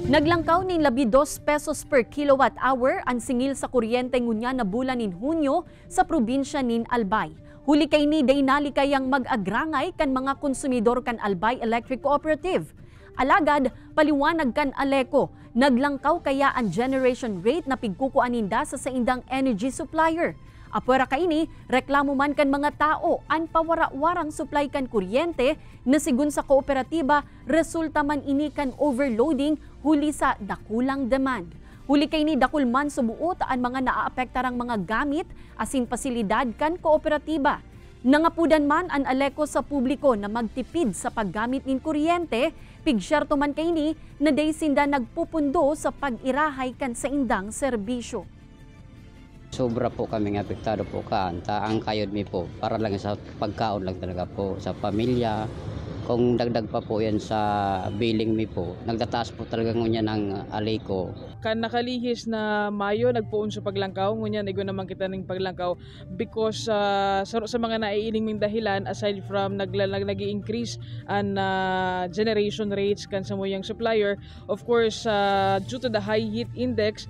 Naglangkaw ning 12 pesos per kilowatt hour ang singil sa kuryente ngunya na bulan nin Hunyo sa probinsya nin Albay. Huli kay ni daynali kayang mag-agrangay kan mga konsumidor kan Albay Electric Cooperative. Alagad, paliwanag kan Aleco, naglangkaw kaya ang generation rate na pigkukuaninda sa saindang energy supplier. Apwera kaini, reklamo man kan mga tao ang pawara-warang supply kan kuryente na sigun sa kooperatiba resulta man ini kan overloading huli sa dakulang demand. Huli kay ni dakul man sumuot ang mga naaapektarang mga gamit asin pasilidad kan kooperatiba. Nangapudan man ang Aleco sa publiko na magtipid sa paggamit nin kuryente, pigsyerto man kay ni na day sinda nagpupundo sa pag-irahay kan sa indang serbisyo. Sobra po kaming apektado po ang kayod mi po para lang sa pagkaon lang talaga po sa pamilya. Kung dagdag pa po yan sa billing mi po, nagtataas po talaga ngunya ng Aleco. Kan nakalihis na Mayo nagpuon sa paglangkaw, ngunya igo naman kita ng paglangkaw because sa mga naiining ming dahilan aside from nag-increase ang generation rates kan sa moyang supplier, of course due to the high heat index,